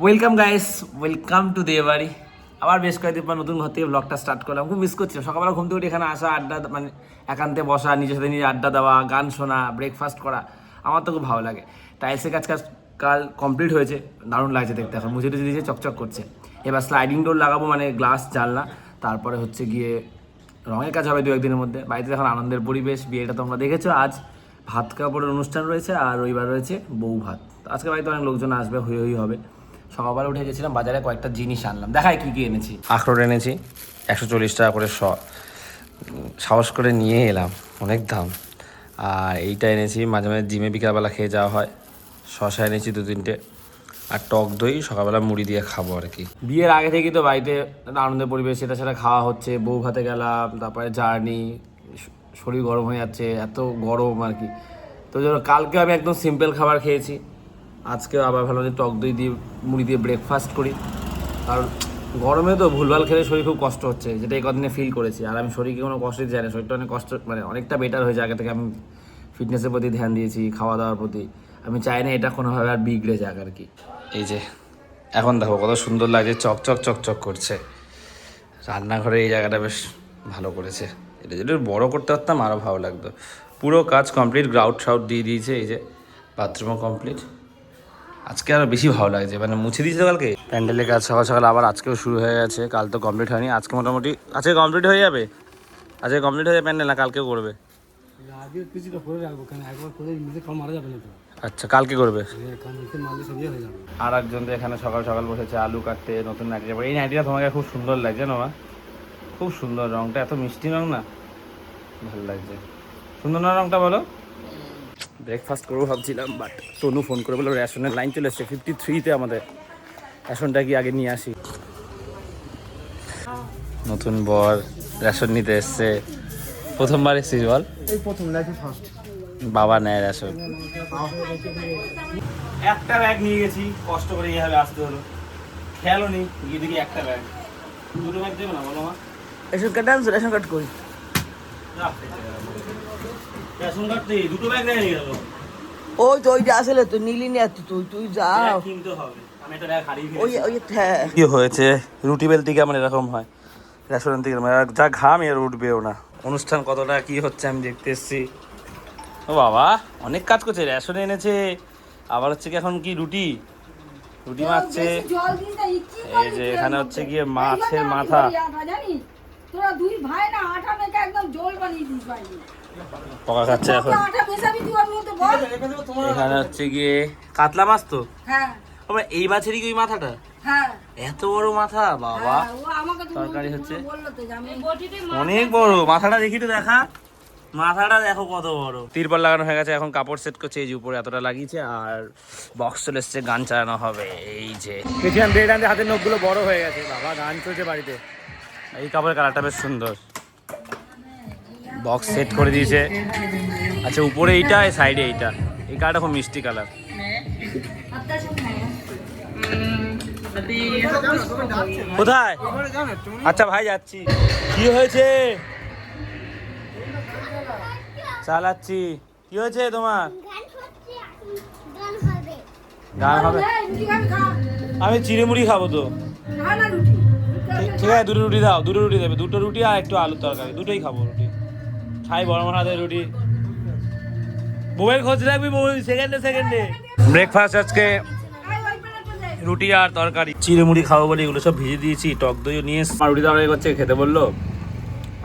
Welcome guys, welcome to Debari. আবার বেশ কয়েকদিন পর নতুন ঘর থেকে ব্লগটা স্টার্ট করলাম। খুব মিস করছিলাম সকালবেলা ঘুম থেকে উঠে এখানে আসা, আড্ডা মানে একান্তে বসা, নিজের সাথে নিজে আড্ডা দেওয়া, গান শোনা, ব্রেকফাস্ট করা, আমার তো খুব ভালো লাগে। টাইলসের কাল কমপ্লিট হয়েছে, দারুণ লাগছে দেখতে। এখন মুছে টুছে দিয়েছে, চকচক করছে। এবার স্লাইডিং ডোর লাগাবো, মানে গ্লাস জানলা। তারপরে হচ্ছে গিয়ে রঙের কাজ হবে দু একদিনের মধ্যে। বাড়িতে এখন আনন্দের পরিবেশ। বিয়েটা তোমরা দেখেছো। আজ ভাত কাপড়ের অনুষ্ঠান রয়েছে আর রবিবার রয়েছে বউ ভাত। আজকে বাড়িতে অনেক লোকজন আসবে, হই হই হবে। সকালবেলা উঠে গেছিলাম বাজারে, কয়েকটা জিনিস আনলাম। দেখাই কী কী এনেছি। আখরোট এনেছি 140 টাকা করে সাহস করে নিয়ে এলাম, অনেক দাম। আর এইটা এনেছি, মাঝে মাঝে জিমে বিকালবেলা খেয়ে যাওয়া হয়। শশা এনেছি 2-3টে, আর টক দই সকালবেলা মুড়ি দিয়ে খাবো আর কি। বিয়ের আগে থেকেই তো বাড়িতে একটা আনন্দের পরিবেশ, সেটা খাওয়া হচ্ছে। বউ ভাতে গেলাম, তারপরে জার্নি, শরীর গরম হয়ে যাচ্ছে, এত গরম আর কি। তো কালকে আমি একদম সিম্পল খাবার খেয়েছি, আজকেও আবার ভালো টক দই দিয়ে মুড়ি দিয়ে ব্রেকফাস্ট করি। কারণ গরমে তো ভুলভাল খেলে শরীর খুব কষ্ট হচ্ছে, যেটা এই কদিনে ফিল করেছি। আর আমি শরীরকে কোনো কষ্ট দিতে চাই না, শরীরটা অনেক কষ্ট, মানে অনেকটা বেটার হয়েছে আগে থেকে। আমি ফিটনেসের প্রতি ধ্যান দিয়েছি, খাওয়া দাওয়ার প্রতি। আমি চাই না এটা কোনোভাবে আর বিগড়ে যাক আর কি। এই যে এখন দেখো কত সুন্দর লাগছে, চকচক চকচক করছে। রান্নাঘরে এই জায়গাটা বেশ ভালো করেছে। এটা যদি বড় করতে পারতাম আরও ভালো লাগতো। পুরো কাজ কমপ্লিট, গ্রাউট শাউট দিয়ে দিয়েছে। এই যে বাথরুমও কমপ্লিট। আজকে আরও বেশি ভালো লাগছে, মানে মুছে দিয়েছে কালকে। প্যান্ডেলের কাজ সকাল সকাল আবার আজকেও শুরু হয়ে গেছে, কাল তো কমপ্লিট হয়নি। আজকে মোটামুটি আজকে কমপ্লিট হয়ে যাবে। আজকে কমপ্লিট হয়ে যাবে প্যান্ডেল, না কালকেও করবে? আচ্ছা, কালকে করবে। আর একজন তো এখানে সকাল সকাল বসেছে আলু কাটতে, নতুন নাইটি। এই নাইটিটা তোমাকে খুব সুন্দর লাগছে না মা? খুব সুন্দর, রংটা এত মিষ্টি রং না, ভালো লাগছে। সুন্দর না রংটা, বলো? ব্রেকফাস্ট করবো ভাবছিলাম, বাট তনু ফোন করে বললো রেশনের লাইন চলে এসছে 53-তে। আমাদের রেশনটা কি আগে নিয়ে আসি। নতুন বর রেশন নিতে এসছে। প্রথমবার এসছিস বল? এই প্রথম লাইফে ফার্স্ট বাবা নেয় রেশন। একটা ব্যাগ নিয়ে গেছি, কষ্ট করে এইভাবে আসতে হলো। খেয়ালও নেই, গিয়ে দেখি একটা ব্যাগ। দুটো ব্যাগ দেবে না বলো মা? রেশন কার্ড আনছো? রেশন কার্ড কই? রেশন কার্ড নেই, দুটো ব্যাগ নিয়ে গেল। ওই তো ওইটা আসলে তো নীলি নিয়ে তুই যাও কিনতে হবে, আমি একটা ব্যাগ হারিয়ে ওই ফেলেছি। ওই হ্যাঁ। কি হয়েছে, রুটি বেলতে গিয়ে আমার এরকম হয়। রেস্টুরেন্ট থেকে যা ঘাম এর উঠবেও না। অনুষ্ঠান কতটা কি হচ্ছে আমি দেখতে এসেছি। ও বাবা, অনেক কাজ করছে। রেশন এনেছে, আবার হচ্ছে কি এখন কি রুটি মারছে। এই যে এখানে হচ্ছে গিয়ে মাছের মাথা। পকা খাচ্ছে এখন। এখানে হচ্ছে গিয়ে কাতলা মাছ। তো এই মাছেরই কি ওই মাথাটা? এত বড় মাথা, বাবা। তরকারি হচ্ছে অনেক বড়। মাথাটা দেখি তো, দেখা মাথাটা দেখো কত বড়। তিরপল লাগানো হয়ে গেছে, এখন কাপড় সেট করছে। এই যে উপরে এতটা লাগিয়েছে, আর বক্স চলে এসছে, গান চালানো হবে। এই যে দেখছিলাম ব্রেড আনতে, হাতের নখগুলো বড় হয়ে গেছে। বাবা, গান চলছে বাড়িতে। এই কাপড়ের কালারটা বেশ সুন্দর। বক্স সেট করে দিয়েছে। আচ্ছা, উপরে এইটা, সাইডে এইটা। এই কালারটা খুব মিষ্টি কালার। কোথায়? আচ্ছা ভাই, যাচ্ছি। কি হয়েছে? চালাচ্ছি। কি হয়েছে তোমার? গান হবে? আমি চিড়েমুড়ি খাবো তো। ঠিক আছে, দুটো রুটি দাও। দুটো রুটি দেবে, দুটো রুটি আর একটু আলুর তরকারি, দুটোই খাবো। রুটি খাই, বড় হাতের রুটি। বউয়ের খোঁজ রাখবি, বউ সেকেন্ডে। ব্রেকফাস্ট আজকে রুটি আর তরকারি। চিড়েমুড়ি খাবো বলে এগুলো সব ভিজে দিয়েছি। টক দইও নিয়ে রুটি তরকারি করছে, খেতে বললো।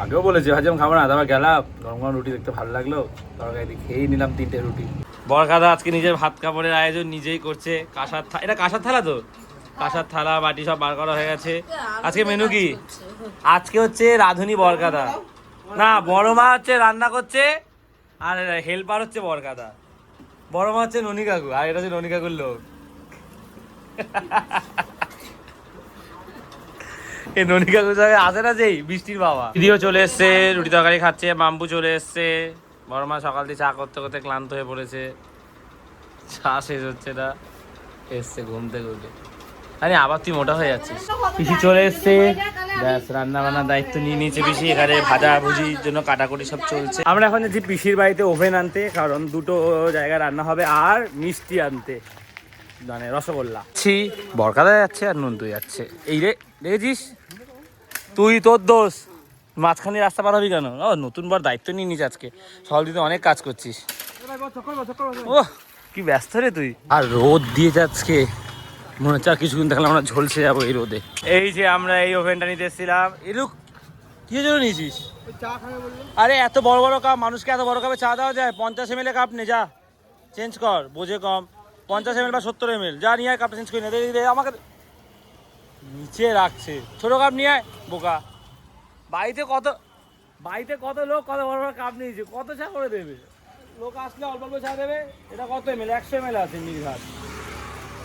আগেও বলেছি ভাজি আমি খাবো না, তারপর গেলাম, গরম গরম রুটি দেখতে ভালো লাগলো, তরকারি খেয়েই নিলাম 3টে রুটি। বরকাদা আজকে নিজের ভাত কাপড়ের আয়োজন নিজেই করছে। এটা কাঁসার থালা তো, কাঁসার থালা বাটি সব বার করা হয়ে গেছে। আজকে মেনু কি? আজকে হচ্ছে রাঁধুনি বরকাদা, না বড় মা হচ্ছে রান্না করছে, আর হেল্পার হচ্ছে বরকাদা। বড় মা হচ্ছে ননি কাকু, আর এটা হচ্ছে ননি কাকুর লোক। এই ননি কাকুর সঙ্গে আসে না যেই বৃষ্টির বাবা। দিদিও চলে এসছে, রুটি তরকারি খাচ্ছে। মাম্পু চলে এসছে। বড় মা সকাল দিয়ে চা করতে করতে ক্লান্ত হয়ে পড়েছে, চা শেষ হচ্ছে না, এসছে ঘুম থেকে উঠে। আরে আবার তুই মোটা হয়ে যাচ্ছিস। পিসি চলে এসছে, ব্যাস রান্না বান্নার দায়িত্ব নিয়ে নিয়েছে পিসি। এখানে ভাজা ভুজির জন্য কাটাকুটি সব চলছে। আমরা এখন যাচ্ছি পিসির বাড়িতে ওভেন আনতে, কারণ দুটো জায়গায় রান্না হবে, আর মিষ্টি আনতে। মানে রসগোল্লা ছি বরকাদা যাচ্ছে আর নন্দু যাচ্ছে এই রে দেখেছিস তুই তোর দোষ মাঝখানে রাস্তা পার হবি কেন ও নতুন বর দায়িত্ব নিয়ে নিস আজকে সকাল দিতে অনেক কাজ করছিস ও কি ব্যস্ত রে তুই আর রোদ দিয়ে যাচ্ছে মনে হচ্ছে আর কিছুক্ষণ থাকলে আমরা ঝলসে যাবো এই রোদে এই যে আমরা এই ওভেনটা নিতে এসেছিলাম এরুক কি জন্য নিয়েছিস আরে এত বড় বড় কাপ মানুষকে এত বড় কাপে চা দেওয়া যায় 50 ml কাপ নে যা চেঞ্জ কর বোঝে কম 50 ml বা 70 ml যা নিয়ে আয় কাপটা চেঞ্জ করে নে আমাকে নিচে রাখছে ছোট কাপ নিয়ে আয় বোকা বাড়িতে কত লোক কত বড় বড় কাপ নিয়েছে কত চা করে দেবে লোক আসলে অল্প অল্প চা দেবে এটা কত ml 100 ml আছে নির্ঘাত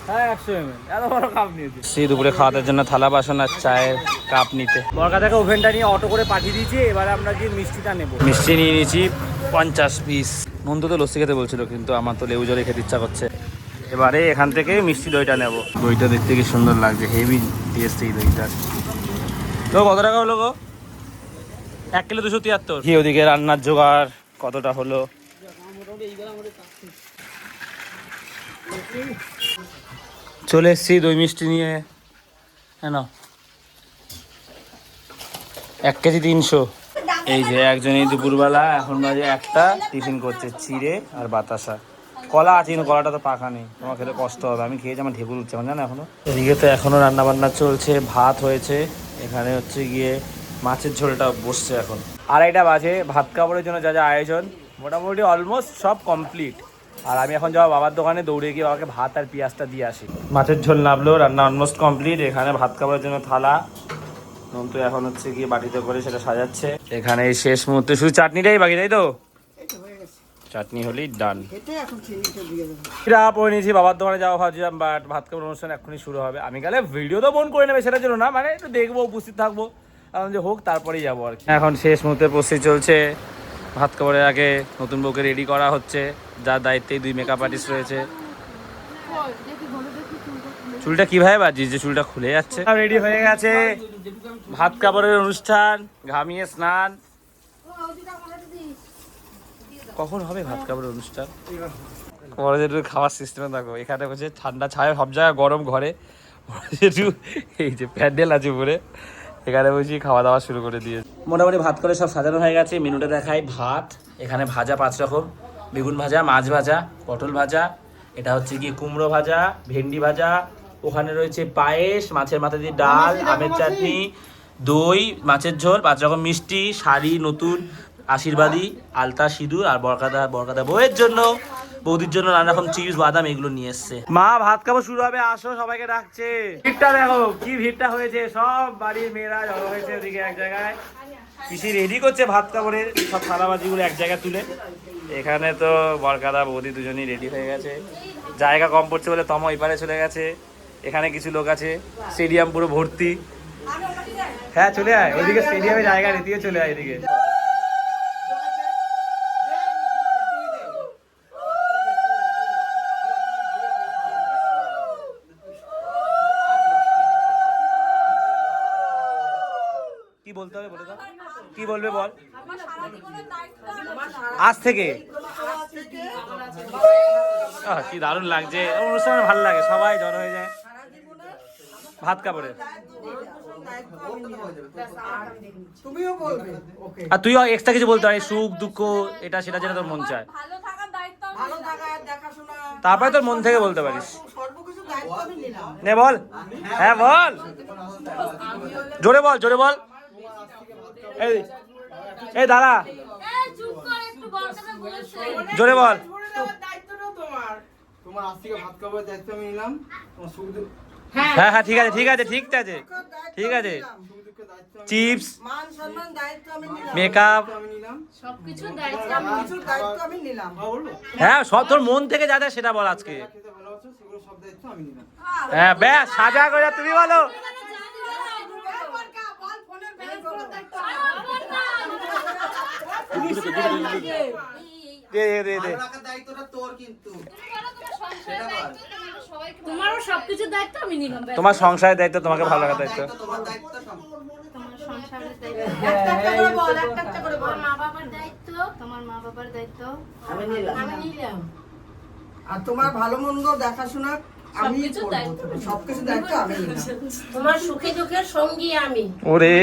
হ্যাঁ 100 ml এত বড় কাপ নিয়েছে সেই দুপুরে খাওয়ার জন্য থালা বাসন আর চায়ের কাপ নিতে বরকা থেকে ওভেনটা নিয়ে অটো করে পাঠিয়ে দিয়েছি এবারে আমরা গিয়ে মিষ্টিটা নেবো মিষ্টি নিয়ে নিয়েছি 50 পিস নন্দু তো লস্যি খেতে বলছিল কিন্তু আমার তো লেবু জলে খেতে ইচ্ছা করছে এবারে এখান থেকে মিষ্টি দইটা নেব দইটা দেখতে কি সুন্দর লাগছে হেভি টেস্ট এই দইটা তো কত টাকা হলো গো 1 কিলো 273 কি ওদিকে রান্নার জোগাড় কতটা হলো চলে এসছি দই মিষ্টি নিয়ে হ্যাঁ 1 কেজি 300 এই যে একজনই দুপুরবেলা এখন বাজে একটা টিফিন করছে চিড়ে আর বাতাসা কলা আছে কিন্তু কলাটা তো পাকা নেই তোমার খেতে কষ্ট হবে আমি খেয়েছি আমার ঢেকুর উঠছে আমার জানো এখনো এদিকে তো এখনো রান্না বান্না চলছে ভাত হয়েছে এখানে হচ্ছে গিয়ে মাছের ঝোলটা বসছে এখন 2:30 বাজে ভাত কাপড়ের জন্য যা যা আয়োজন মোটামুটি অলমোস্ট সব কমপ্লিট আর আমি এখন যাবো বাবার দোকানে দৌড়ে গিয়ে বাবাকে ভাত আর পেঁয়াজটা দিয়ে আসি মাছের ঝোল নামলো রান্না অলমোস্ট কমপ্লিট এখানে ভাত কাপড়ের জন্য থালা নন্তু এখন হচ্ছে গিয়ে বাটিতে করে সেটা সাজাচ্ছে এখানে এই শেষ মুহূর্তে শুধু চাটনিটাই বাকি তাই তো চাটনি হলেই ডান পরে নিয়েছি বাবার দোকানে যাওয়া ভাবছিলাম বাট ভাত খাবার অনুষ্ঠান এখনই শুরু হবে আমি গেলে ভিডিও তো বোন করে নেবে সেটার জন্য না মানে একটু দেখবো উপস্থিত থাকবো কারণ যে হোক তারপরেই যাবো আর কি এখন শেষ মুহূর্তে প্রস্তুতি চলছে ভাত খাবারের আগে নতুন বউকে রেডি করা হচ্ছে যার দায়িত্বেই 2 মেকআপ আর্টিস্ট রয়েছে চুলটা কিভাবে বাজিস যে চুলটা খুলে যাচ্ছে রেডি হয়ে গেছে ভাত কাপড়ের অনুষ্ঠান ঘামিয়ে স্নান কখন হবে ভাত কাপড়ের অনুষ্ঠান একটু খাওয়ার সিস্টেমে দেখো এখানে হচ্ছে ঠান্ডা ছায়া সব জায়গায় গরম ঘরে একটু এই যে প্যান্ডেল আছে উপরে এখানে বসে খাওয়া দাওয়া শুরু করে দিয়ে মোটামুটি ভাত করে সব সাজানো হয়ে গেছে মেনুটা দেখাই ভাত এখানে ভাজা 5 রকম বেগুন ভাজা মাছ ভাজা পটল ভাজা এটা হচ্ছে কি কুমড়ো ভাজা ভেন্ডি ভাজা ওখানে রয়েছে পায়েস মাছের মাথা দিয়ে ডাল আমের চাটনি দই মাছের ঝোল 5 রকম মিষ্টি শাড়ি নতুন আশীর্বাদী আলতা সিঁদুর আর বরকাদা বউয়ের জন্য বৌদির জন্য নানা রকম চিপস বাদাম এগুলো নিয়ে এসছে মা ভাত খাবো শুরু হবে আসো সবাইকে ডাকছে ভিড়টা দেখো কি ভিড়টা হয়েছে সব বাড়ির মেয়েরা জড়ো হয়েছে ওদিকে এক জায়গায় পিসি রেডি করছে ভাত কাপড়ের সব থালাবাজিগুলো এক জায়গায় তুলে এখানে তো বরকাদা বৌদি দুজনেই রেডি হয়ে গেছে জায়গা কম পড়ছে বলে তম ওই পারে চলে গেছে এখানে কিছু লোক আছে স্টেডিয়াম পুরো ভর্তি হ্যাঁ চলে আয় ওইদিকে স্টেডিয়ামে জায়গা রেতিয়ে চলে আয় এদিকে কি বলতে হবে বলে দাও কি বলবে বল আজ থেকে কি দারুণ লাগছে অনুষ্ঠানে ভালো লাগে সবাই জড়ো হয়ে যায় ভাত কাপড়ে আর তুইও এক্সট্রা কিছু বলতে পারিস সুখ দুঃখ এটা সেটা যেটা তোর মন চায় তারপরে তোর মন থেকে বলতে পারিস নে বল হ্যাঁ বল জোরে বল জোরে বল এই দাঁড়া জোরে বল হ্যাঁ হ্যাঁ ঠিক আছে ঠিক আছে ঠিক আছে ঠিক আছে চিপস মেকআপ হ্যাঁ সব তোর মন থেকে যা যা সেটা বল আজকে হ্যাঁ ব্যাস সাজা করে তুমি বলো তোমার সংসারের দায়িত্ব তোমাকে ভালো লাগার দায়িত্ব আর তোমার ভালো মন্দ দেখাশোনা আমি সবকিছু দায়িত্ব সবকিছু দায়িত্ব আমি নিলাম। তোমার সুখে দুঃখের সঙ্গী আমি। ওরে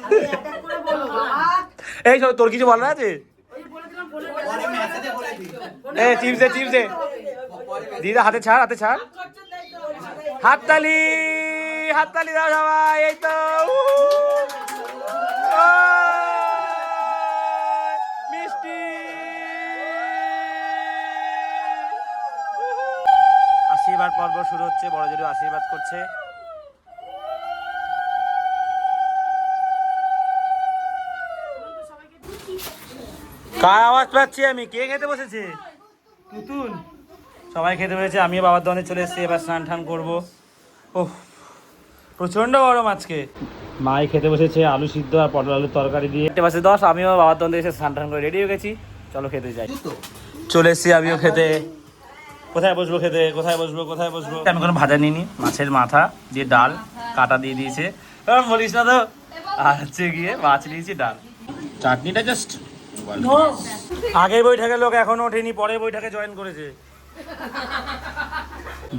আমি এক এক করে বলবো না। এই সব তোর কিছু বলার আছে? এ চিপসে চিপসে দিদা হাতে ছাড়, হাতে ছাড়। হাততালি হাততালি দাও সবাই, এই তো মিষ্টি। আশীর্বাদ পর্ব শুরু হচ্ছে, বড় জোরে আশীর্বাদ করছে। কার আওয়াজ পাচ্ছি আমি? কে খেতে বসেছে? নতুন সবাই খেতে বসেছে, আমিও বাবার দোকানে চলে এসেছি। এবার স্নান টান করবো। ওহ প্রচন্ড গরম আজকে। মাই খেতে বসেছে আলু সিদ্ধ আর পটল আলুর তরকারি দিয়ে। 10:10 আমিও বাবার দোকানে এসে স্নান টান করে রেডি হয়ে গেছি। চলো খেতে যাই। চলে এসেছি আমিও খেতে। কোথায় বসবো খেতে? কোথায় বসবো? কোথায় বসবো? আমি কোনো ভাজা নিইনি, মাছের মাথা দিয়ে ডাল কাটা দিয়ে দিয়েছে। এবার বলিস না তো। আর হচ্ছে গিয়ে মাছ নিয়েছি, ডাল, চাটনিটা জাস্ট। আগের বৈঠকে লোক এখনো ওঠেনি, পরের বৈঠকে জয়েন করেছে।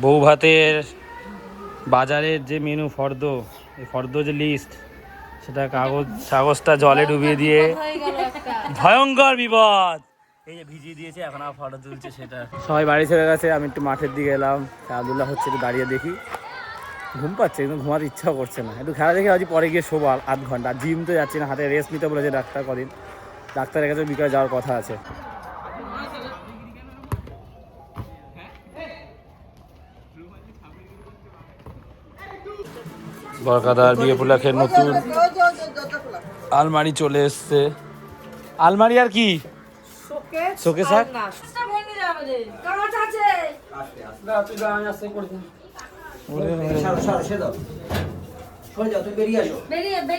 বউ ভাতের বাজারের যে মেনু ফর্দ, এই ফর্দ যে লিস্ট, সেটা কাগজটা জলে ডুবিয়ে দিয়ে ভয়ঙ্কর বিপদ। এই যে ভিজিয়ে দিয়েছে, এখন আর ফটো তুলছে সেটা। সবাই বাড়ি চলে গেছে, আমি একটু মাঠের দিকে এলাম। খেলাধুলা হচ্ছে, একটু দাঁড়িয়ে দেখি। ঘুম পাচ্ছে কিন্তু ঘুমাতে ইচ্ছাও করছে না। একটু খেলা দেখে আজ পরে গিয়ে শোবো 8 ঘন্টা। জিম তো যাচ্ছি না, হাতে রেস্ট নিতে বলেছে ডাক্তার কদিন। ডাক্তারের কাছে বিকালে যাওয়ার কথা আছে। বরকাদার বিয়ে উপলক্ষে নতুন আলমারি চলে এসছে। আলমারি আর কি শোকেস আর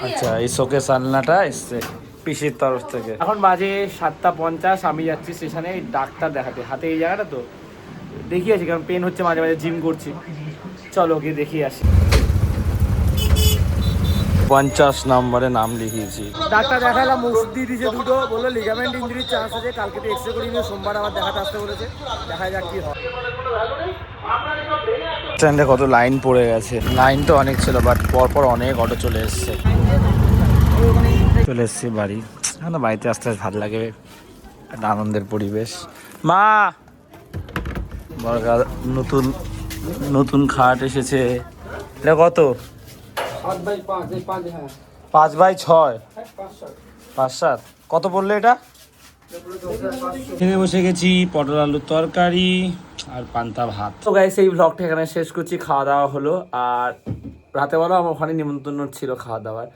আচ্ছা, এই শোকেস আলনাটা এসছে পিসির তরফ থেকে। এখন বাজে 7:50, আমি যাচ্ছি স্টেশনে ডাক্তার দেখাতে। হাতে এই জায়গাটা তো দেখিয়েছি, কারণ পেন হচ্ছে, মাঝে মাঝে জিম করছি। চলো গিয়ে দেখিয়ে আসি। 50 নম্বরে নাম লিখিয়েছি। ডাক্তার দেখালাম, ওষুধ দিয়ে দিয়েছে দুটো, বললো লিগামেন্ট ইঞ্জুরির চান্স আছে। কালকে তো এক্সরে করে নিয়ে সোমবার আবার দেখাতে আসতে বলেছে। দেখা যাক কি হয়। স্ট্যান্ডে কত লাইন পড়ে গেছে। লাইন তো অনেক ছিল, বাট পরপর অনেক অটো চলে এসছে। চলে এসছি বাড়ি। এখন বাড়িতে আসতে ভালো লাগে, একটা আনন্দের পরিবেশ। মা বরকার নতুন নতুন খাট এসেছে। এটা কত? 5x6 5-7 কত বললো এটা? খেতে বসে গেছি, পটল আলুর তরকারি আর পান্তা ভাত। তো গাইস, এই ব্লগটা এখানে শেষ করছি। খাওয়া দাওয়া হলো, আর রাতেবেলা আমার ওখানে নিমন্ত্রণ ছিল খাওয়া দাওয়ার,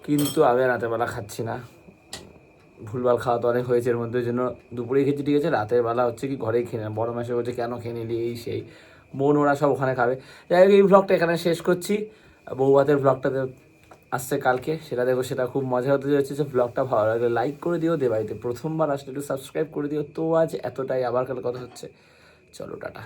কিন্তু আমি রাতেবেলা খাচ্ছি না। ভুলভাল খাওয়া তো অনেক হয়েছে এর মধ্যে, ওই জন্য দুপুরে খেয়েছি ঠিক আছে, রাতের বেলা হচ্ছে কি ঘরেই খেয়ে নেয়। বড় মাসে বলছে কেন খেয়ে নিলি, এই সেই। বোন ওরা সব ওখানে খাবে। যাই হোক, এই ব্লগটা এখানে শেষ করছি। বউ ভাতের ব্লগটাতে আসছে কালকে, সেটা দেখো, সেটা খুব মজা হতে যাচ্ছে। যে ব্লগটা ভালো লাগলে লাইক করে দিও, বাড়িতে প্রথমবার আসলে একটু সাবস্ক্রাইব করে দিও। তো আজ এতটাই, আবার কাল কথা হচ্ছে। চলো টাটা।